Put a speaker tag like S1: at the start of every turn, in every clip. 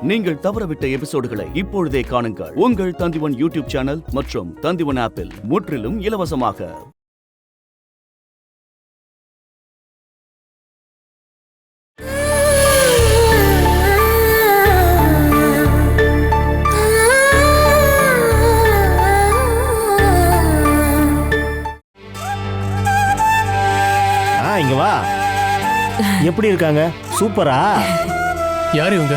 S1: நீங்கள் தவறவிட்ட எபிசோடுகளை இப்பொழுதே காணுங்கள். உங்கள் தந்திவன் யூடியூப் சேனல் மற்றும் தந்திவன் ஆப்பில் முற்றிலும் இலவசமாக.
S2: இங்க வா. எப்படி இருக்காங்க? சூப்பரா.
S3: யார் இவங்க?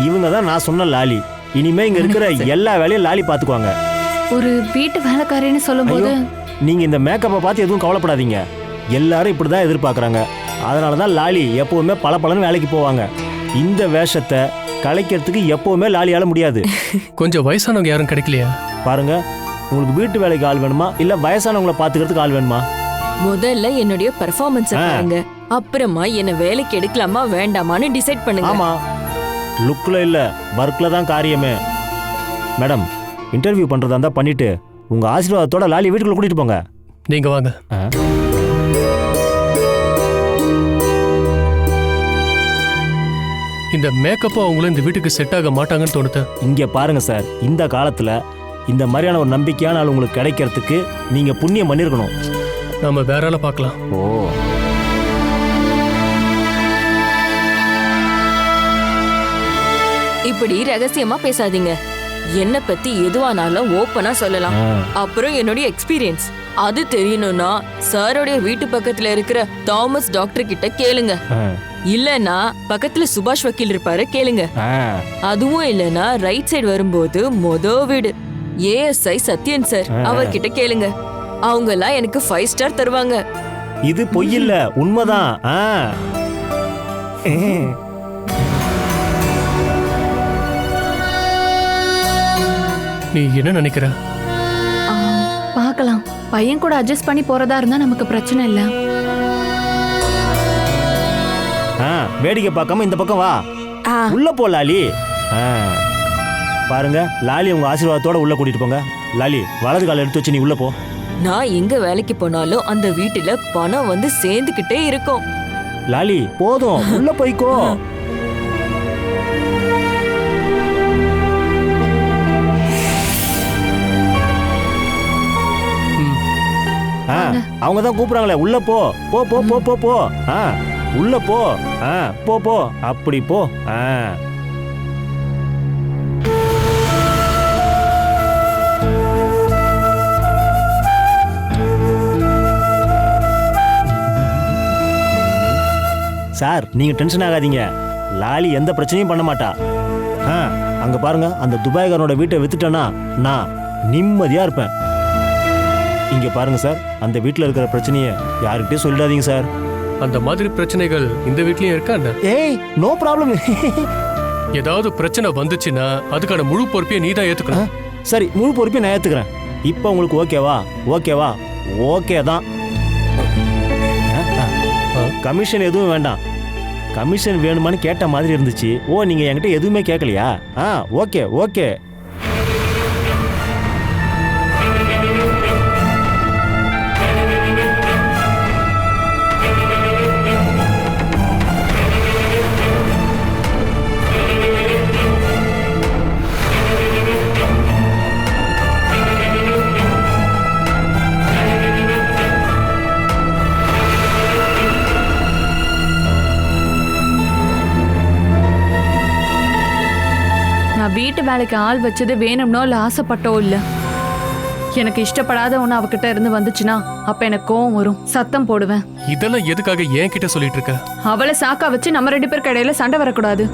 S2: இவங்க தான் நான் சொன்ன லாலி. இனிமே இங்க இருக்கிற எல்லா வேலையும் லாலி பாத்துக்குவாங்க.
S4: ஒரு வீட்டு வேலைக்காரின்னு சொல்லும்போது
S2: நீங்க இந்த மேக்கப்பை பார்த்து எதுவும் கவலைப்படாதீங்க. எல்லாரும் இப்படிதான் எதிர்பார்க்கறாங்க. அதனாலதான் லாலி எப்பவுமே பளபளன்னு வேலைக்கு போவாங்க. இந்த வேஷத்தை கலைக்கிறதுக்கு எப்பவுமே லாலியால முடியாது.
S3: கொஞ்சம் வயசானவங்க யாரும் கிடைக்கலையா?
S2: பாருங்க, உங்களுக்கு வீட்டு வேலைக்கு ஆள் வேணுமா இல்ல வயசானவங்களை பாத்துக்கிறதுக்கு ஆள் வேணுமா?
S5: முதல்ல என்னுடைய பெர்ஃபார்மன்ஸ் பாருங்க, அப்புறமா என்ன வேலைக்கு எடுக்கலாமா வேண்டாமான்னு டிசைட் பண்ணுங்க.
S2: ஆமா, லுக்ல இல்ல வர்க்ல தான் காரியமே. மேடம், இன்டர்வியூ பண்றதா இருந்தா பண்ணிட்டு உங்க ஆசீர்வாதத்தோட லாலி வீட்டுக்குள்ள கூட்டிட்டு போங்க.
S3: நீங்க வாங்க. இந்த மேக்கப் அவங்களும் இந்த வீட்டுக்கு செட் ஆக மாட்டாங்கன்னு தோணுது.
S2: இங்க பாருங்க சார், இந்த காலத்துல இந்த மாதிரியான ஒரு நம்பிக்கையான ஆள் உங்களுக்கு கிடைக்கிறதுக்கு நீங்க புண்ணியம் பண்ணிருக்கணும்.
S3: நாம வேற ஆள பார்க்கலாம்.
S2: ஓ,
S5: இப்படி ரகசியமா பேசாதீங்க. என்ன பத்தி எதுவானாலும் ஓப்பனா சொல்லலாம். அப்புறம் என்னுடைய எக்ஸ்பீரியன்ஸ் அது தெரியணும்னா சாரோடைய வீட்டு பக்கத்துல இருக்கிற தாமஸ் டாக்டர் கிட்ட கேளுங்க. இல்லனா பக்கத்துல சுபாஷ் வக்கீல் இருப்பாரு, கேளுங்க. அதுவும் இல்லனா ரைட் சைடு வரும்போது வீடு ஏஎஸ்ஐ சத்யன் சார், அவர்கிட்ட கேளுங்க. அவங்க எல்லாம் எனக்கு 5 ஸ்டார் தருவாங்க.
S2: இது பொய் இல்ல, உண்மைதான்.
S3: நீ என்ன நினைக்கிற?
S4: பார்க்கலாம். பையன் கூட அட்ஜஸ்ட் பண்ணி போறதா இருந்தா நமக்கு பிரச்சனை இல்ல.
S2: வேடிக்கை பார்க்காம இந்த பக்கம் வா. உள்ள போ லாலி. பாருங்க, லாலி உங்க ஆசீர்வாதத்தோட உள்ள கூட்டிட்டு போங்க. லாலி, வலது கால எடுத்து வச்சு நீ உள்ள போ.
S5: நான் எங்க வேலைக்கு போனாலும் அந்த வீட்டுல பணம் வந்து சேர்ந்துகிட்டே இருக்கும்.
S2: லாலி, போதும், உள்ள போய்க்கோ. அவங்க தான் கூப்பிடுறாங்களே, உள்ள போ போ போ போ போ போ. உள்ள போ. போ போ, அப்படி போ. சார், நீங்க டென்ஷன் ஆகாதீங்க. லாலி எந்த பிரச்சனையும் பண்ண மாட்டா. அங்க பாருங்க, அந்த துபாய்காரனோட வீட்டை வித்துட்டேன்னா நான் நிம்மதியா இருப்பேன். இங்க பாருங்க சார், அந்த வீட்டுல இருக்கிற பிரச்சனையை யாருக்கிட்டயும் சொல்லிடாதீங்க சார்.
S3: அந்த மாதிரி பிரச்சனைகள் இந்த வீட்லயும் இருக்கா?
S2: ஏய், நோ ப்ராப்ளம்.
S3: ஏதாவது பிரச்சனை வந்துச்சுன்னா அதுக்கான முழு பொறுப்பையும் நீ தான் ஏத்துக்கணும்.
S2: சரி, முழு பொறுப்பையும் நான் ஏத்துக்கிறேன். இப்போ உங்களுக்கு ஓகேவா? ஓகேவா? ஓகே தான். கமிஷன் எதுவும் வேண்டாம். கமிஷன் வேணுமான்னு கேட்ட மாதிரி இருந்துச்சு. ஓ, நீங்க என்கிட்ட எதுவுமே கேட்கலையா? Okay okay.
S4: வீட்டு வேலைக்கு ஆள் வச்சது வேணும்னோ இல்ல ஆசைப்பட்டோ இல்ல. எனக்கு இஷ்டப்படாத ஒண்ணு அவகிட்ட இருந்து வந்துச்சுன்னா அப்ப எனக்கு கோவம் வரும், சத்தம் போடுவேன்.
S3: இதெல்லாம் எதுக்காக ஏன் கிட்ட சொல்லிட்டு இருக்க?
S4: அவளை சாக்கா வச்சு நம்ம 2 பேருக்கு இடையில சண்டை வரக்கூடாது.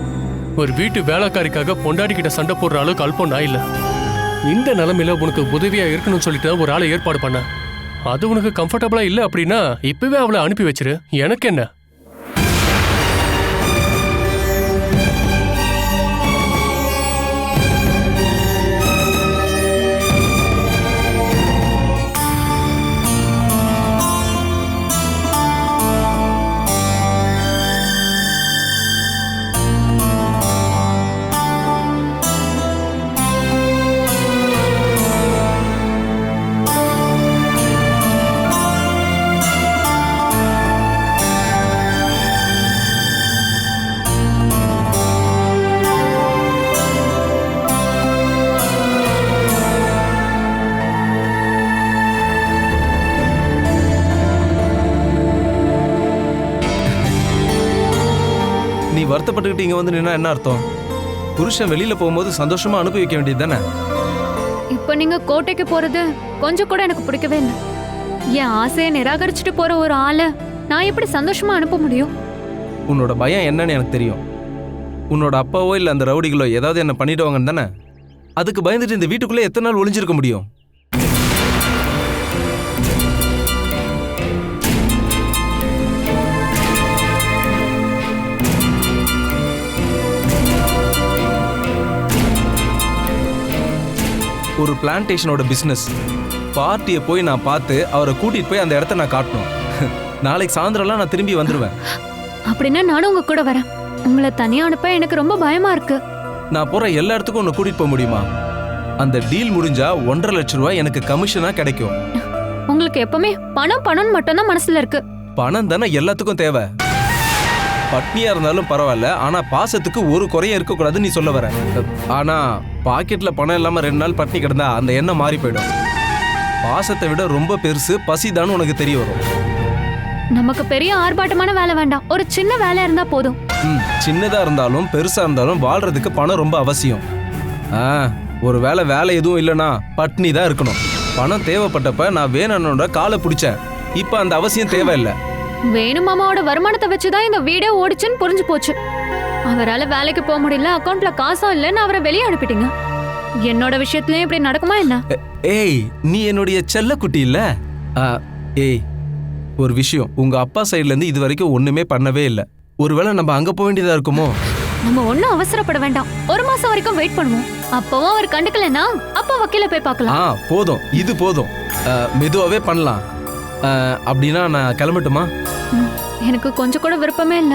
S3: ஒரு வீட்டு வேலைக்காரிக்காக பொண்டாடி கிட்ட சண்டை போடுற அளவுக்கு அல்பம் நான் இல்ல. இந்த நிலைமையில உனக்கு உதவியா இருக்கணும்னு சொல்லிட்டு ஒரு ஆளை ஏற்பாடு பண்ண. அது உனக்கு கம்ஃபர்டபுளா இல்ல அப்படின்னா இப்பவே அவளை அனுப்பி வச்சிரு. எனக்கு என்ன?
S6: வருத்தப்பட்டுக்கிட்டு இங்க வந்து நின்னா என்ன அர்த்தம்? புருஷன் வெளியில போகும்போது சந்தோஷமா அனுப்பி வைக்க வேண்டியது தானே?
S4: இப்போ நீங்க கோட்டைக்கு போறது கொஞ்சம் கூட எனக்கு பிடிக்கவே இல்லை. என் ஆசையை நிராகரிச்சுட்டு போற ஒரு ஆளை நான் எப்படி சந்தோஷமா அனுப்ப முடியும்?
S6: உன்னோட பயம் என்னன்னு எனக்கு தெரியும். உன்னோட அப்பாவோ இல்லை அந்த ரவுடிகளோ ஏதாவது என்ன பண்ணிடுவாங்கன்னு தானே? அதுக்கு பயந்துட்டு இந்த வீட்டுக்குள்ளே எத்தனை நாள் ஒளிஞ்சிருக்க முடியும்? ஒரு பிளான்டேஷனோட பிஸ்னஸ் பார்ட்டியை போய் நான் பார்த்து அவரை கூட்டிட்டு போய் அந்த இடத்த நான் காட்டணும். நாளைக்கு சாயந்தரம்லாம் நான் திரும்பி வந்துடுவேன்.
S4: அப்படின்னா நானும் உங்க கூட வரேன். உங்களை தனியா அனுப்ப எனக்கு ரொம்ப பயமா இருக்கு.
S6: நான் போற எல்லா இடத்துக்கும் உன்னை கூட்டிட்டு போக முடியுமா? அந்த டீல் முடிஞ்சா 1.5 லட்சம் ரூபாய் எனக்கு கமிஷனா கிடைக்கும்.
S4: உங்களுக்கு எப்பவுமே பணம் பணம்னு மட்டும்தான் மனசுல இருக்கு.
S6: பணம் தானே எல்லாத்துக்கும் தேவை. பட்னியா இருந்தாலும் பரவாயில்ல, ஆனா பாசத்துக்கு ஒரு குறையும் இருக்கக்கூடாதுன்னு நீ சொல்ல வர. ஆனா பாக்கெட்ல பணம் இல்லாம 2 நாள் பட்னி கிடந்தா அந்த எண்ணம் மாறி போயிடும். பாசத்தை விட ரொம்ப பெருசு பசிதான்னு உனக்கு தெரிய வரும்.
S4: நமக்கு பெரிய ஆர்ப்பாட்டமான வேலை வேண்டாம், ஒரு சின்ன வேலை இருந்தா போதும்.
S6: சின்னதா இருந்தாலும் பெருசா இருந்தாலும் வாழ்றதுக்கு பணம் ரொம்ப அவசியம். ஒரு வேலை எதுவும் இல்லைன்னா பட்னி தான் இருக்கணும். பணம் தேவைப்பட்டப்ப நான் வேணும்னோட காலை பிடிச்சேன். இப்ப அந்த அவசியம் தேவையில்லை.
S4: வேணு மாமாவோட வருமானத்தை வச்சுதான் இந்த வீடே ஓடிச்சுன்னு புரிஞ்சு போச்சு. அவரால வேலைக்கு போக முடியல, அக்கௌண்ட்ல காசும் இல்லைன்னு அவரை வெளியே அனுப்பிட்டீங்க. என்னோட விஷயத்துலயும் இப்படி நடக்குமா என்ன?
S6: ஏய், நீ என்னுடைய செல்ல குட்டி இல்ல? ஏய், ஒரு விஷயம், உங்க அப்பா சைடுல இருந்து இது வரைக்கும் ஒண்ணுமே பண்ணவே இல்லை. ஒருவேளை நம்ம அங்க போக வேண்டியதா இருக்குமோ?
S4: நம்ம ஒண்ணும் அவசரப்பட வேண்டாம். 1 மாசம் வரைக்கும் வெயிட் பண்ணுவோம். அப்பவும் அவர் கண்டுக்கலன்னா அப்பா வக்கீல போய் பார்க்கலாம்.
S6: போதும், இது போதும். மெதுவாவே பண்ணலாம். அப்படின்னா நான் கிளம்பட்டுமா?
S4: எனக்கு கொஞ்சம் கூட விருப்பமே இல்ல.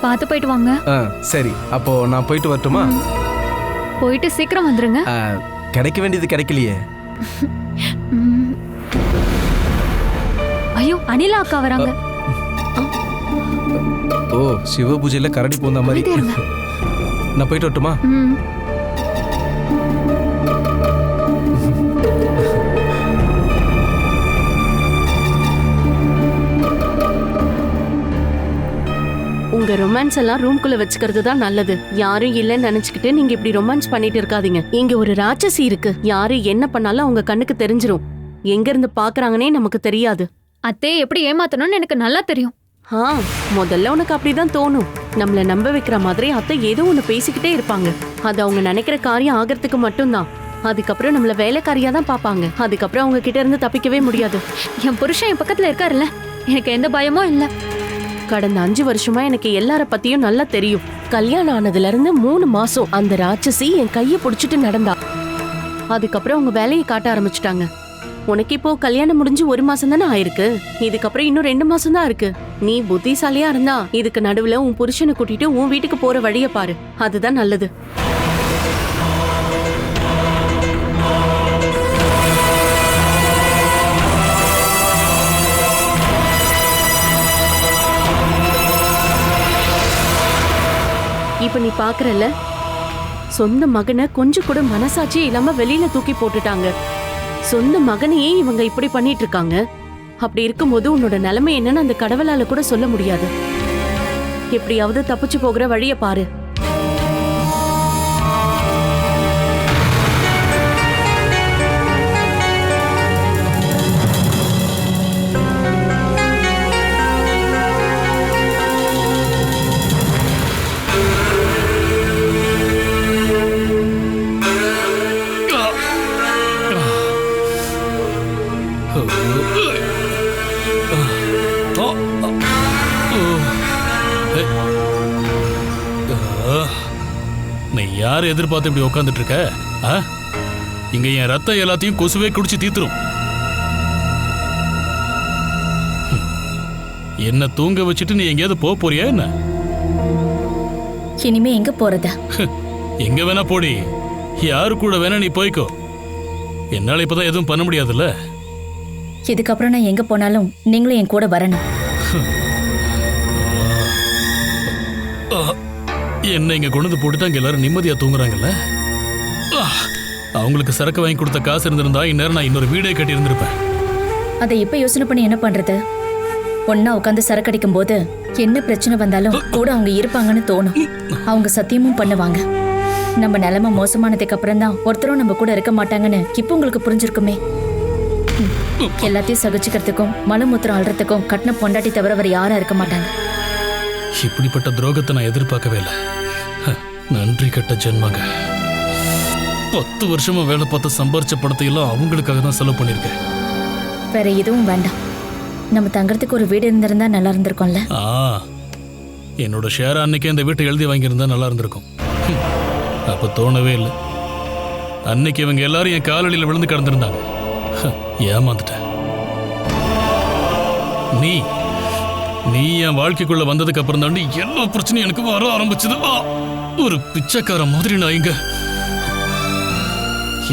S4: பார்த்து போயிட்டு வாங்க.
S6: சரி, அப்போ நான் போயிட்டு வரட்டுமா?
S4: போயிட்டு சீக்கிரம் வந்துருங்க.
S6: கிடைக்க வேண்டியது கிடைக்கலையே.
S4: ஐயோ, அனிலா அக்கா வராங்க.
S6: ஓ, சிவ பூஜையில கரடி போந்த மாதிரி. நான் போயிட்டு வரட்டுமா?
S7: உங்க ரொமான்ஸ் எல்லாம் ரூம்குள்ள வச்சுக்கிறது தான் நல்லது. யாரும் இல்லைன்னு நினைச்சுக்கிட்டு நீங்க இப்படி ரொமான்ஸ் பண்ணிட்டு இருக்காதீங்க. இங்க ஒரு ராட்சசி இருக்கு. யாரு என்ன பண்ணாலும் அவங்க கண்ணுக்கு தெரிஞ்சிரும். எங்க இருந்து பாக்குறாங்கன்னே நமக்கு தெரியாது.
S4: அத்தே எப்படி ஏமாத்தணும்னு எனக்கு நல்லா தெரியும்.
S7: முதல்ல உனக்கு அப்படிதான் தோணும். நம்மள நம்ப வைக்கிற மாதிரி அத்தை ஏதோ ஒண்ணு பேசிக்கிட்டே இருப்பாங்க. அது அவங்க நினைக்கிற காரியம் ஆகிறதுக்கு மட்டும்தான். அதுக்கப்புறம் நம்மள வேலைக்காரியா தான் பாப்பாங்க. அதுக்கப்புறம் அவங்க கிட்ட இருந்து தப்பிக்கவே முடியாது.
S4: என் புருஷன் என் பக்கத்துல இருக்காருல்ல, எனக்கு எந்த பயமும் இல்ல.
S7: கடந்த 5 வருஷமா எனக்கு எல்லார பத்தியும் நல்லா தெரியும். கல்யாணம் ஆனதுல இருந்து 3 மாசம் அந்த ராட்சசி என் கைய புடிச்சிட்டு நடந்தா. அதுக்கப்புறம் அவங்க வேலையை காட்ட ஆரம்பிச்சுட்டாங்க. உனக்கு இப்போ கல்யாணம் முடிஞ்சு 1 மாசம் தானே ஆயிருக்கு. இதுக்கப்புறம் இன்னும் 2 மாசம் தான் இருக்கு. நீ புத்திசாலியா இருந்தா இதுக்கு நடுவுல உன் புருஷனை கூட்டிட்டு உன் வீட்டுக்கு போற வழிய பாரு. அதுதான் நல்லது. இப்ப நீ பாக்குறல, சொந்த மகனை கொஞ்சம் கூட மனசாட்சியே இல்லாம வெளியில தூக்கி போட்டுட்டாங்க. சொந்த மகனையே இவங்க இப்படி பண்ணிட்டு இருக்காங்க. அப்படி இருக்கும்போது உன்னோட நிலைமை என்னன்னு அந்த கடவுளால கூட சொல்ல முடியாது. எப்படியாவது தப்பிச்சு போகிற வழிய பாரு.
S8: நீ யார் எதிர்பார்த்து இப்படி உட்காந்துட்டு இருக்க? இங்க என் ரத்தம் எல்லாத்தையும் கொசுவே குடிச்சு தீத்துரும். என்ன தூங்க வச்சுட்டு நீ எங்கேயாவது போக போறியா என்ன?
S9: இனிமே எங்க போறதா?
S8: எங்க வேணா போடி, யாரு கூட வேணா நீ போய்க்கோ. என்னால இப்பதான் எதுவும் பண்ண முடியாதுல்ல.
S9: இதுக்கப்புறம் நான் எங்க போனாலும் நீங்களும் என் கூட வரணும்.
S8: என்ன இங்க கொண்டு போட்டுட்டு அங்க எல்லாரும் நிம்மதியா தூங்குறாங்கல்ல. அவங்களுக்கு சரக்கு வாங்கி கொடுத்த காசு இருந்திருந்தா இந்நேரம் நான் இன்னொரு வீடே கட்டி இருந்திருப்பேன்.
S9: அதை இப்ப யோசனை பண்ணி என்ன பண்றது? ஒன்னா உட்காந்து சரக்கடிக்கும் போது என்ன பிரச்சனை வந்தாலும் கூட அவங்க இருப்பாங்கன்னு தோணும். அவங்க சத்தியமும் பண்ணுவாங்க. நம்ம நிலைமை மோசமானதுக்கு அப்புறம் தான் ஒருத்தரும் நம்ம கூட இருக்க மாட்டாங்கன்னு இப்போ உங்களுக்கு புரிஞ்சிருக்குமே. எல்லாத்தையும் சகிச்சுக்கிறதுக்கும் மலமூத்திரம் அழுறதுக்கும் கட்டின பொண்டாட்டி தவிர வேற யாரும் இருக்க மாட்டாங்க.
S8: இப்படிப்பட்ட துரோகத்தை நான் எதிர்பார்க்கவே இல்லை. நன்றி கெட்ட ஜென்மங்க. 10 வருஷமா வேலை பார்த்து சம்பாரிச்ச பணத்தையெல்லாம் அவங்களுக்காக தான் செலவு பண்ணியிருக்கேன்.
S9: வேற எதுவும் வேண்டாம். நம்ம தங்கறதுக்கு ஒரு வீடு இருந்திருந்தா நல்லா இருந்திருக்கும்ல.
S8: என்னோட ஷேர் அன்னைக்கே இந்த வீட்டை எழுதி வாங்கியிருந்தா நல்லா இருந்திருக்கும். அப்ப தோணவே இல்லை. அன்னைக்கு இவங்க எல்லாரும் என் காலடியில் விழுந்து கிடந்திருந்தாங்க. ஏமாந்துட்டேன். நீ என் வாழ்க்கைக்குள்ள வந்ததுக்கு அப்புறம் தாண்டி எல்லா பிரச்சனையும் எனக்கு வர ஆரம்பிச்சது. ஒரு பிச்சைக்கார மாதிரி நான் இங்க.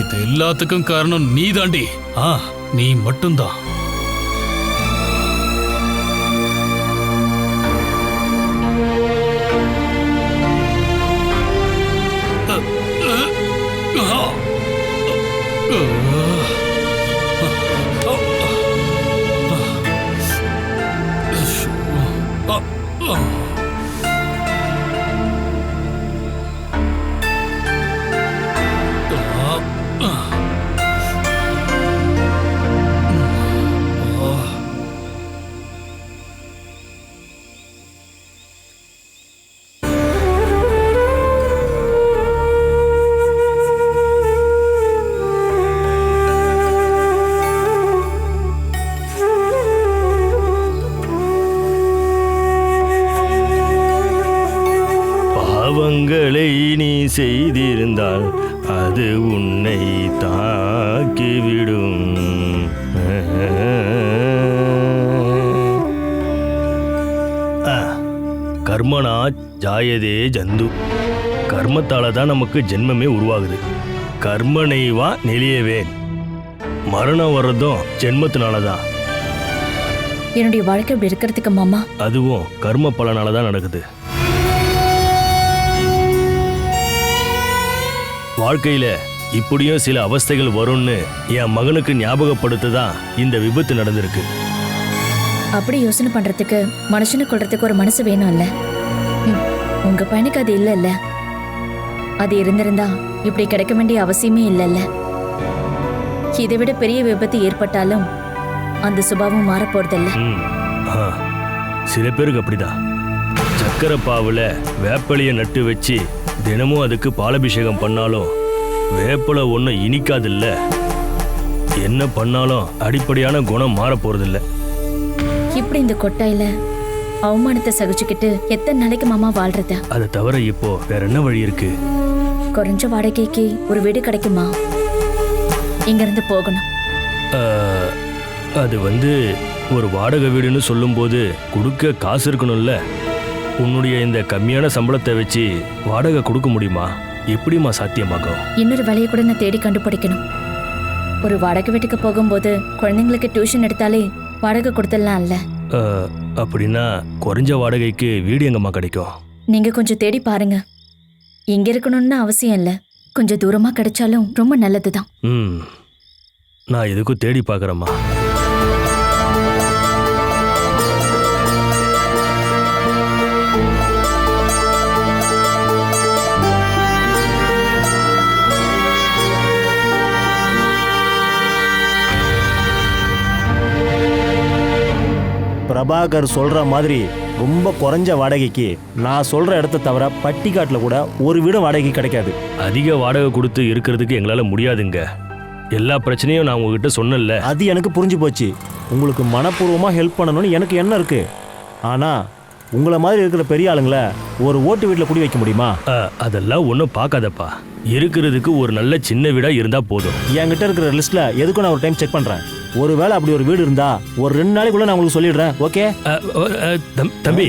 S8: இது எல்லாத்துக்கும் காரணம் நீ தாண்டி. நீ மட்டும்தான்.
S2: பாவங்களை நீ செய்திருந்தால் அது உன்னை தாக்கிவிடும். கர்மனா ஜாயதே ஜந்து. கர்மத்தால தான் நமக்கு ஜென்மமே உருவாகுது. கர்மனைவா நெளியவேன். மரணம் வர்றதும் ஜென்மத்தினால தான்.
S9: என்னுடைய வாழ்க்கை இப்படி இருக்கிறதுக்கு மாமா
S2: அதுவும் கர்ம பலனால தான் நடக்குது. வாழ்க்கையில இப்படியும் சில அவஸ்தைகள் வரும்னு என் மகனுக்கு ஞாபகப்படுத்ததான் இந்த விபத்து நடந்திருக்கு.
S9: அப்படி யோசனை பண்றதுக்கு மனுஷனை கொள்றதுக்கு ஒரு மனசு வேணும்ல. உங்க பையனுக்கு அது இல்லைல்ல. அது இருந்திருந்தா இப்படி கிடைக்க வேண்டிய அவசியமே இல்லைல்ல. இதை விட பெரிய விபத்து ஏற்பட்டாலும் அந்த சுபாவம் மாற போறதில்ல.
S2: சில பேருக்கு அப்படிதான். சக்கரை பாவுல வேப்பலைய நட்டு வச்சு தினமும் அதுக்கு பாலபிஷேகம் பண்ணாலும் வேப்பலை ஒன்றும் இனிக்காதில்ல. என்ன பண்ணாலும் அடிப்படையான குணம் மாற போறதில்ல.
S9: இப்படி இந்த கொட்டாயில அவமானத்தை சகிச்சுக்கிட்டு எத்தனை நாளைக்கு மாமா வாழ்றது?
S2: அதை தவிர இப்போ வேற என்ன வழி இருக்கு?
S9: குறைஞ்ச வாடகைக்கு ஒரு வீடு கிடைக்குமா? இங்க இருந்து போகணும்.
S2: அது ஒரு வாடகை வீடுன்னு சொல்லும்போது கொடுக்க காசு இருக்கணும்ல. உன்னுடைய இந்த கம்மியான சம்பளத்தை வச்சு வாடகை கொடுக்க முடியுமா? எப்படிமா சாத்தியமாகும்?
S9: இன்னொரு வேலையை கூட நான் தேடி கண்டுபிடிக்கணும். ஒரு வாடகை வீட்டுக்கு போகும்போது குழந்தைங்களுக்கு டியூஷன் எடுத்தாலே வாடகை கொடுத்துடலாம்ல.
S2: அப்படின்னா குறைஞ்ச வாடகைக்கு வீடு எங்கம்மா கிடைக்கும்?
S9: நீங்க கொஞ்சம் தேடி பாருங்க. இங்க இருக்கணும்னு அவசியம் இல்லை. கொஞ்சம் தூரமா கிடைச்சாலும் ரொம்ப நல்லதுதான்.
S2: நான் எதுக்கும் தேடி பார்க்கறேம்மா.
S10: பிரபாகர் சொல்ற மாதிரி ரொம்ப குறைஞ்ச வாடகைக்கு நான் சொல்ற இடத்த தவிர பட்டிக்காட்டில் கூட ஒரு வீடும் வாடகைக்கு கிடைக்காது.
S2: அதிக வாடகை கொடுத்து இருக்கிறதுக்கு எங்களால முடியாதுங்க. எல்லா பிரச்சனையும் நான் உங்ககிட்ட சொன்னேன்ல.
S10: அது எனக்கு புரிஞ்சு போச்சு. உங்களுக்கு மனப்பூர்வமா ஹெல்ப் பண்ணணும்னு எனக்கு எண்ணம் இருக்கு. ஆனா உங்களை மாதிரி இருக்கிற பெரிய ஆளுங்களை ஒரு ஓட்டு வீட்டில் குடி வைக்க முடியுமா?
S2: அதெல்லாம் ஒன்றும் பார்க்காதப்பா. இருக்கிறதுக்கு ஒரு நல்ல சின்ன வீடா இருந்தா போதும்.
S10: என்கிட்ட இருக்கிற லிஸ்ட்ல எதுக்கும் நான் ஒரு டைம் செக் பண்றேன். ஒருவேளை அப்படி ஒரு வீடு இருந்தா ஒரு 2 நாளைக்குள்ள நான் உங்களுக்கு சொல்லிடுறேன். ஓகே
S2: தம்பி,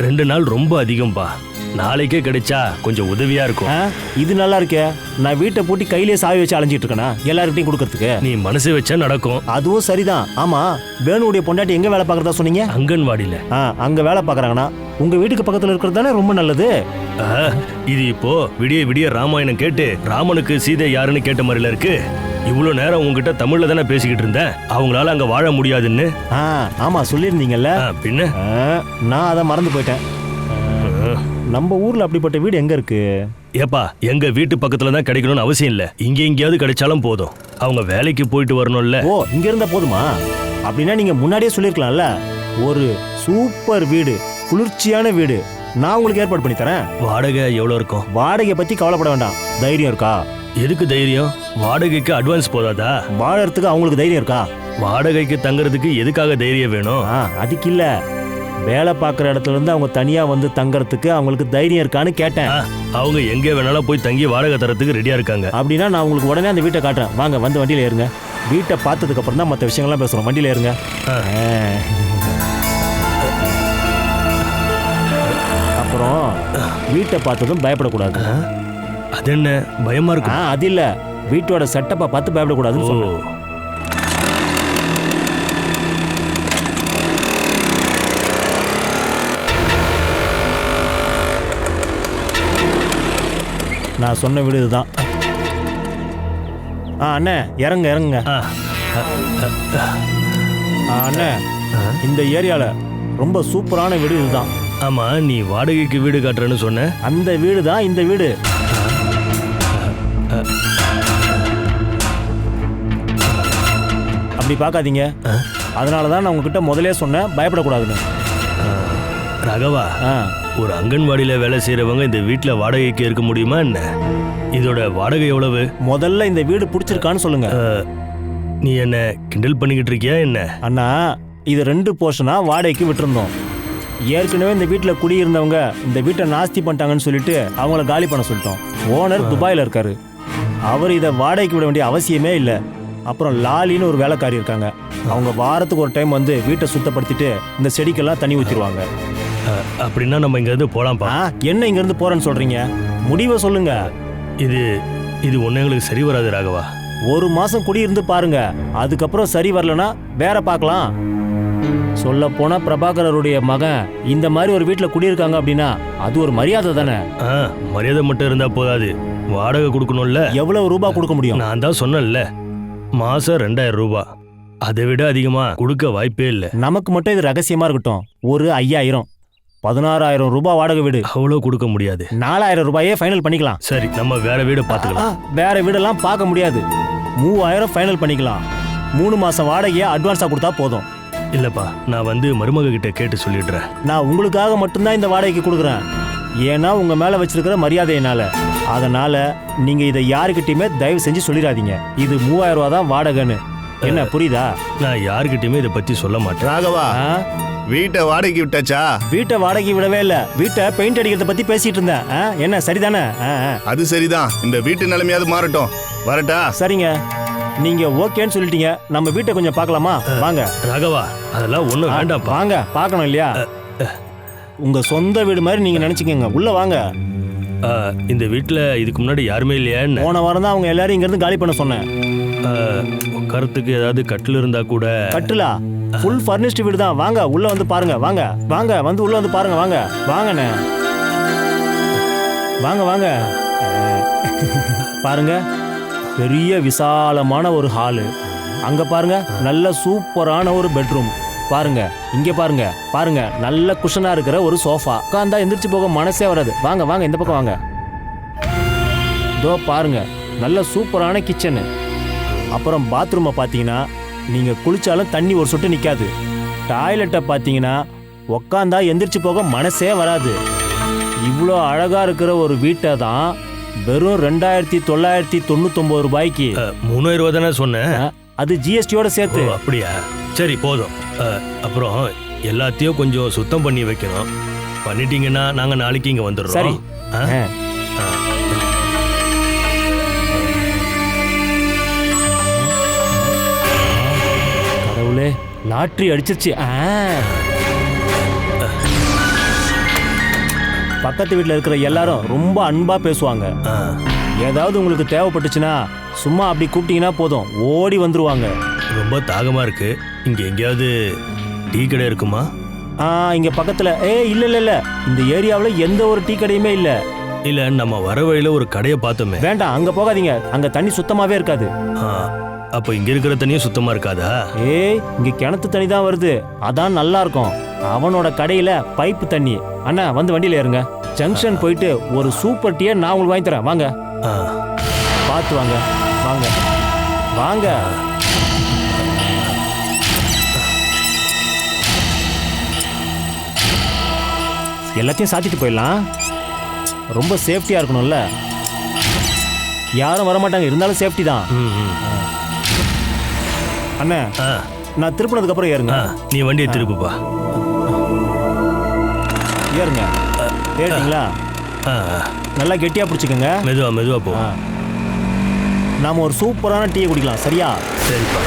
S2: 2 நாள் ரொம்ப அதிகம்பா. நாளைக்கே கிடைச்சா கொஞ்சம் உதவியா இருக்கும்.
S10: இது நல்லா இருக்கே. நான் வீட்டை பூட்டி கையிலே சாவி வச்சு அலைஞ்சிட்டு இருக்கேனா எல்லார்கிட்டையும் கொடுக்கறதுக்கு?
S2: நீ மனசு வச்சா நடக்கும்.
S10: அதுவும் சரிதான். ஆமா, வேணுடைய பொண்டாட்டி எங்க வேலை பார்க்கறதா சொன்னீங்க?
S2: அங்கன்வாடியில.
S10: அங்க வேலை பார்க்கறாங்கன்னா உங்க வீட்டுக்கு பக்கத்துல இருக்கிறது தானே ரொம்ப நல்லது.
S2: இது இப்போ விடிய விடிய ராமாயணம் கேட்டு ராமனுக்கு சீதை யாருன்னு கேட்ட மாதிரில இருக்கு.
S11: இவ்வளோ நேரம் உங்ககிட்ட தமிழ்ல தானே பேசிக்கிட்டு இருந்தேன். அவங்களால அங்க வாழ முடியாதுன்னு.
S2: ஆமா சொல்லியிருந்தீங்கல்ல.
S11: பின்ன
S2: நான் அதை மறந்து போயிட்டேன். நம்ம ஊர்ல அப்படிப்பட்ட வீடு எங்க இருக்கு?
S11: ஏப்பா, எங்க வீட்டு பக்கத்துல தான் கிடைக்கணும்னு அவசியம் இல்ல. இங்க எங்கேயாவது கிடைச்சாலும் போதும். அவங்க வேலைக்கு போயிட்டு வரணும்ல.
S2: ஓ, இங்க இருந்தா போதுமா? அப்படின்னா நீங்க முன்னாடியே சொல்லிருக்கலாம்ல. ஒரு சூப்பர் வீடு, குளிர்ச்சியான வீடு நான் உங்களுக்கு ஏற்பாடு பண்ணி தரேன்.
S11: வாடகை எவ்வளவு இருக்கும்?
S2: வாடகை பத்தி கவலைப்பட வேண்டாம். தைரியம் இருக்கா?
S11: எதுக்கு தைரியம்? வாடகைக்கு அட்வான்ஸ் போதாதா?
S2: வாழறதுக்கு அவங்களுக்கு தைரியம் இருக்கா?
S11: வாடகைக்கு தங்குறதுக்கு எதுக்காக தைரியம் வேணும்?
S2: அதுக்கு இல்ல, வேலை பார்க்குற இடத்துல இருந்து அவங்க தனியா வந்து தங்கறதுக்கு அவங்களுக்கு தைரியம் இருக்கான்னு கேட்டேன்.
S11: அவங்க எங்கே வேணாலும் போய் தங்கி வாடகை தரத்துக்கு ரெடியா இருக்காங்க.
S2: அப்படின்னா நான் உங்களுக்கு உடனே அந்த வீட்டை காட்டுறேன். வாங்க, வந்து வண்டியில ஏறுங்க. வீட்டை பார்த்ததுக்கு அப்புறம் தான் மற்ற விஷயங்கள்லாம் பேசுறோம். வண்டியில ஏறுங்க. அப்புறம் வீட்டை பார்த்ததும் பயப்படக்கூடாது.
S11: அது என்ன பயமா இருக்கு?
S2: அது இல்ல, வீட்டோட செட்டப்பை பார்த்து பயப்படக்கூடாதுன்னு சொல்லுவோம். நான் சொன்ன வீடு இதுதான். அண்ணே இறங்க இறங்க. அண்ணே, இந்த ஏரியால ரொம்ப சூப்பரான வீடு இதுதான்.
S11: ஆமா, நீ வாடகைக்கு வீடு காட்டுறேன்னு சொன்ன.
S2: அந்த வீடு தான் இந்த வீடு. அப்படி பார்க்காதீங்க. அதனால தான் நான் உங்ககிட்ட முதலே சொன்னேன், பயப்படக்கூடாதுன்னு.
S11: ராகவா, ஒரு அங்கன்வாடியில வேலை செய்யறவங்க இந்த வீட்டுல வாடகைக்கு இருக்க முடியுமா என்ன? இதோட வாடகை எவ்வளவு?
S2: முதல்ல இந்த வீடு பிடிச்சிருக்கான்னு சொல்லுங்க.
S11: நீ என்ன கிண்டல் பண்ணிக்கிட்டு இருக்கியா என்ன?
S2: அண்ணா, இது 2 போர்ஷனா வாடகைக்கு விட்டுருந்தோம். ஏற்கனவே இந்த வீட்டில் குடியிருந்தவங்க இந்த வீட்டை நாஸ்தி பண்ணிட்டாங்கன்னு சொல்லிட்டு அவங்கள காலி பண்ண சொல்லிட்டோம். ஓனர் துபாயில் இருக்காரு. அவர் இதை வாடகைக்கு விட வேண்டிய அவசியமே இல்லை. அப்புறம் லாலின்னு ஒரு வேலைக்காரி இருக்காங்க. அவங்க வாரத்துக்கு ஒரு டைம் வந்து வீட்டை சுத்தப்படுத்திட்டு இந்த செடிக்கெல்லாம் தண்ணி ஊற்றிடுவாங்க.
S11: அப்படின்னா நம்ம இங்கேருந்து போகலாம்ப்பா.
S2: என்ன இங்கேருந்து போகிறேன்னு சொல்கிறீங்க? முடிவை சொல்லுங்க.
S11: இது ஒன்று எங்களுக்கு சரி வராது ராகவா.
S2: 1 மாதம் குடியிருந்து பாருங்க. அதுக்கப்புறம் சரி வரலன்னா வேற பார்க்கலாம். சொல்ல போனா பிரபாகரருடைய மகன் இந்த மாதிரி ஒரு வீட்டில் குடியிருக்காங்க அப்படின்னா அது ஒரு மரியாதை தானே.
S11: மரியாதை மட்டும் இருந்தா போதாது, வாடகை கொடுக்கணும்ல.
S2: எவ்வளவு ரூபாய் கொடுக்க முடியும்?
S11: நான் தான் சொன்னேன்ல, மாசம் 2000 ரூபாய். அதை விட அதிகமா கொடுக்க வாய்ப்பே இல்லை.
S2: நமக்கு மட்டும் இது ரகசியமா இருக்கட்டும். ஒரு 5000, 16000 ரூபாய் வாடகை வீடு.
S11: அவ்வளோ கொடுக்க முடியாது.
S2: 4000 ரூபாயே ஃபைனல் பண்ணிக்கலாம்.
S11: சரி, நம்ம வேற வீடு பார்த்துக்கலாம்.
S2: வேற வீடெல்லாம் பார்க்க முடியாது. 3000 ஃபைனல் பண்ணிக்கலாம். 3 மாசம் வாடகையை அட்வான்ஸா கொடுத்தா போதும்.
S11: இல்லப்பா, நான் வந்து மருமக கிட்ட கேட்டு சொல்லிடுறேன்.
S2: நான் உங்களுக்காக மட்டும்தான் இந்த வாடகைக்கு கொடுக்குறேன். ஏன்னா உங்க மேல வச்சிருக்கிற மரியாதையினால. அதனால நீங்க இதை யாருக்கிட்டையுமே தயவு செஞ்சு சொல்லிடாதீங்க. இது 3000 ரூபா தான் வாடகைன்னு. என்ன புரியுதா?
S11: நான் யாருக்கிட்டையுமே இதை பத்தி சொல்ல மாட்டேன்.
S12: ராகவா, வீட்டை வாடகைக்கு விட்டாச்சா?
S2: வீட்டை வாடகை விடவே இல்ல. வீட்டை பெயிண்ட் அடிக்கிறத பத்தி பேசிட்டு இருந்தேன். என்ன சரிதானே?
S12: அது சரிதான். இந்த வீட்டு நிலைமையாவது மாறட்டும். வரட்டா?
S2: சரிங்க, நீங்க ஓகேன்னு சொல்லிட்டீங்க. நம்ம வீட்டை கொஞ்சம் பார்க்கலாமா? வாங்க.
S11: ராகவா, அதெல்லாம் ஒண்ணும் வேண்டாம்.
S2: வாங்க, பார்க்கணும் இல்லையா? உங்க சொந்த வீடு மாதிரி நீங்க நினைச்சுக்கங்க. உள்ள வாங்க.
S11: இந்த வீட்டுல இதுக்கு முன்னாடி யாருமே இல்லையா?
S2: போன வாரம் தான் அவங்க எல்லாரும் இங்க இருந்து காலி பண்ண சொன்னேன்.
S11: உட்காரத்துக்கு ஏதாவது கட்டில் இருந்தா கூட.
S2: கட்டிலா? ஃபுல் ஃபர்னிஷ்டு வீடு தான். வாங்க, உள்ள வந்து பாருங்க. வாங்க வாங்க, வந்து உள்ள வந்து பாருங்க. வாங்க வாங்கண்ணே, வாங்க வாங்க. பாருங்க, பெரிய விசாலமான ஒரு ஹாலு. அங்க பாருங்க, நல்ல சூப்பரான ஒரு பெட்ரூம். பாருங்க, இங்க பாருங்க. பாருங்க, நல்ல குஷனா இருக்கிற ஒரு சோஃபா. உட்கார்ந்தா எந்திரிச்சு போக மனசே வராது. வாங்க வாங்க, இந்த பக்கம் வாங்க. இதோ பாருங்க, நல்ல சூப்பரான கிச்சனு. அப்புறம் பாத்ரூமை பார்த்தீங்கன்னா நீங்க குளிச்சாலும் தண்ணி ஒரு சொட்டு நிற்காது. டாய்லெட்டை பார்த்தீங்கன்னா உக்காந்தா எந்திரிச்சு போக மனசே வராது. இவ்வளோ அழகா இருக்கிற ஒரு வீட்டை தான் வெறும் 2999 ரூபாய்க்கு.
S11: 3000 ரூபா தானே சொன்னேன்.
S2: அது ஜிஎஸ்டியோட சேர்த்து.
S11: அப்படியா? சரி, போதும். அப்புறம் எல்லாத்தையும் கொஞ்சம் சுத்தம் பண்ணி வைக்கணும். பண்ணிட்டீங்கன்னா நாங்க நாளைக்கு இங்க வந்துடுறோம்.
S2: சரி. கடவுளே, லாட்டரி அடிச்சிருச்சு. பக்கத்து வீட்டில் இருக்கிற எல்லாரும் ரொம்ப அன்பா பேசுவாங்க. ஏதாவது உங்களுக்கு தேவைப்பட்டுச்சுன்னா சும்மா அப்படி கூப்பிட்டீங்கன்னா போதும், ஓடி வந்துருவாங்க.
S11: ரொம்ப தாகமா இருக்கு. இங்க எங்கேயாவது டீ கடை இருக்குமா?
S2: இங்க பக்கத்துல இல்ல இல்ல இல்ல, இந்த ஏரியாவில் எந்த ஒரு டீ கடையுமே இல்ல.
S11: இல்ல நம்ம வர வழியில ஒரு கடையை பார்த்தோமே.
S2: வேண்டாம், அங்க போகாதீங்க. அங்க தண்ணி சுத்தமாவே இருக்காது.
S11: ஆ, அப்ப இங்க இருக்கிற தண்ணியும் சுத்தமா இருக்காதா?
S2: ஏய், இங்க கிணத்து தண்ணி தான் வருது, அதான் நல்லா இருக்கும். அவனோட கடையில பைப்பு தண்ணி. அண்ணா வந்து வண்டியில ஏறுங்க. ஜங்ஷன் போயிட்டு ஒரு சூப்பர் டீயை நான் உங்களுக்கு வாங்கி தரேன். வாங்க, பார்த்து வாங்க. வாங்க வாங்க. எல்லாத்தையும் சாத்திட்டு போயிடலாம். ரொம்ப சேஃப்டியா இருக்கணும்ல. யாரும் வரமாட்டாங்க, இருந்தாலும் சேஃப்டி தான். அண்ணா, நான் திருப்பினதுக்கு அப்புறம் ஏறுங்க.
S11: நீ வண்டியை திருப்புப்பா.
S2: ஏறுங்க. ஏறிட்டீங்களா? நல்லா கெட்டியா பிடிச்சிக்கோங்க.
S11: மெதுவா மெதுவா போ.
S2: நாம ஒரு சூப்பரான டீயை குடிக்கலாம், சரியா?
S11: சரிப்பா.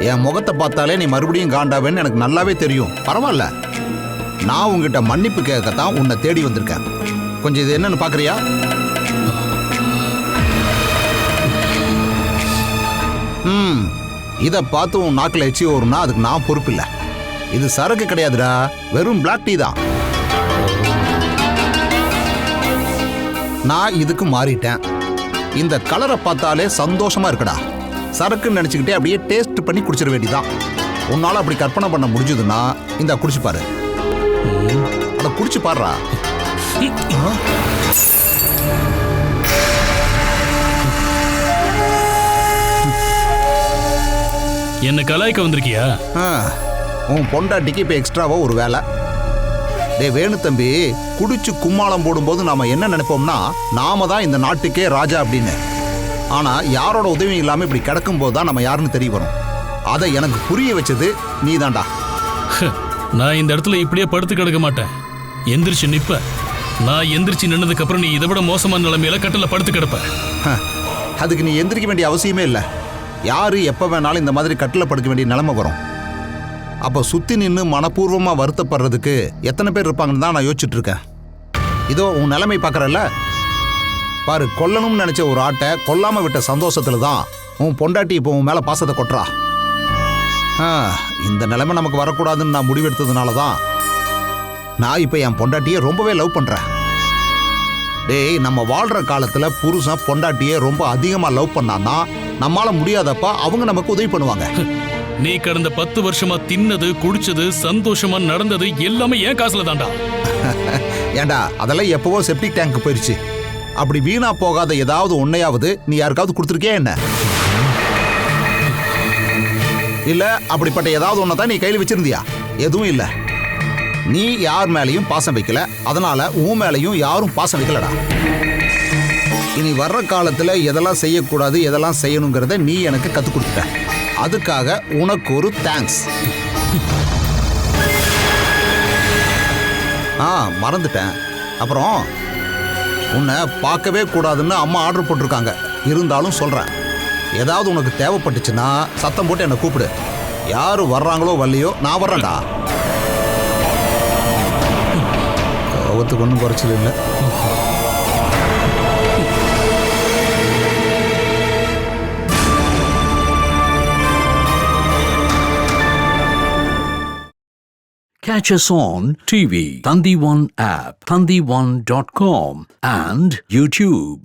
S13: என் முகத்தை பார்த்தாலே நீ மறுபடியும் காண்டாவேன்னு எனக்கு நல்லாவே தெரியும். பரவாயில்ல, நான் உங்ககிட்ட மன்னிப்பு கேட்கத்தான் உன்னை தேடி வந்திருக்கேன். கொஞ்சம் இது என்னன்னு பாக்குறியா? இதை பார்த்து உன் நாக்கில் எச்சி வரும்னா அதுக்கு நான் பொறுப்பு இல்லை. இது சரக்கு கிடையாதுடா, வெறும் பிளாக் டீ தான். நான் இதுக்கு மாறிட்டேன். இந்த கலரை பார்த்தாலே சந்தோஷமா இருக்குடா. சரக்குன்னு நினைச்சுக்கிட்டே அப்படியே டேஸ்ட் பண்ணி குடிச்சிட வேண்டியதான். உன்னால அப்படி கற்பனை பண்ண முடிஞ்சதுன்னா இந்த குடிச்சு பாரு. அட குடிச்சு பாடுறா.
S8: என்ன கலாய்க்க வந்திருக்கியா?
S13: உன் பொண்டாட்டிக்கு இப்ப எக்ஸ்ட்ராவா ஒரு வேலை. டே வேணு தம்பி, குடிச்சு கும்மாளம் போடும்போது நாம என்ன நினைப்போம்னா நாம தான் இந்த நாட்டுக்கே ராஜா அப்படின்னு. ஆனா யாரோட உதவியும் இல்லாம இப்படி கிடக்கும் போதுதான் நம்ம யாருன்னு தெரிய வரும். அதை எனக்கு புரிய வச்சது நீ தான்டா.
S8: நான் இந்த இடத்துல இப்படியே படுத்து கிடக்க மாட்டேன். எந்திரிச்சு நிப்ப. நான் எந்திரிச்சு நின்னதுக்கு அப்புறம் நீ இதை விட மோசமான நிலைமையில கட்டில படுத்து கிடப்ப.
S13: அதுக்கு நீ எந்திரிக்க வேண்டிய அவசியமே இல்லை. யாரு எப்ப வேணாலும் இந்த மாதிரி கட்டில படுக்க வேண்டிய நிலைமை வரும். அப்ப சுத்தி நின்று மனப்பூர்வமா வருத்தப்படுறதுக்கு எத்தனை பேர் இருப்பாங்கன்னு தான் நான் யோசிச்சுட்டு இருக்கேன். இதோ உன் நிலைமை பார்க்கறல்ல பாரு. கொல்லணும்னு நினைச்ச ஒரு ஆட்டை கொல்லாம விட்ட சந்தோஷத்துல தான் உன் பொண்டாட்டி இப்போ உன் மேல பாசத்தை கொட்டுறா. இந்த நிலைமை நமக்கு வரக்கூடாதுன்னு நான் முடிவெடுத்ததுனால தான் நான் இப்போ என் பொண்டாட்டியை ரொம்பவே லவ் பண்றேன். டேய், நம்ம வாழ்ற காலத்துல புருஷன் பொண்டாட்டியை ரொம்ப அதிகமா லவ் பண்ணான்னா நம்மால முடியாதப்பா அவங்க நமக்கு உதவி பண்ணுவாங்க.
S8: நீ கடந்த 10 வருஷமா தின்னது, குடிச்சது, சந்தோஷமா நடந்தது எல்லாமே என் காசுல தான்டா.
S13: ஏண்டா, அதெல்லாம் எப்பவோ செப்டிக் டேங்க் போயிருச்சு. அப்படி வீணா போகாத ஏதாவது ஒன்னையாவது நீ யாருக்காவது கொடுத்துருக்கியா என்ன? இல்ல அப்படிப்பட்ட ஏதாவது ஒன்றை தான் நீ கையில் வச்சிருந்தியா? எதுவும் இல்லை. நீ யார் மேலையும் பாசம் வைக்கல, அதனால உன் மேலையும் யாரும் பாசம் வைக்கலடா. இனி வர்ற காலத்துல எதெல்லாம் செய்யக்கூடாது எதெல்லாம் செய்யணுங்கிறத நீ எனக்கு கற்றுக் கொடுத்துட்ட. அதுக்காக உனக்கு ஒரு தேங்க்ஸ். மறந்துட்டேன். அப்புறம் உன்னை பார்க்கவே கூடாதுன்னு அம்மா ஆர்டர் போட்டிருக்காங்க. இருந்தாலும் சொல்கிறேன், ஏதாவது உனக்கு தேவைப்பட்டுச்சுன்னா சத்தம் போட்டு என்னை கூப்பிடு. யார் வர்றாங்களோ வரலையோ நான் வர்றேன்டா. கோவத்துக்கு ஒன்றும் குறைச்சல் இல்லை.
S14: Catch us on TV, Thandivan app, thandivan.com and YouTube.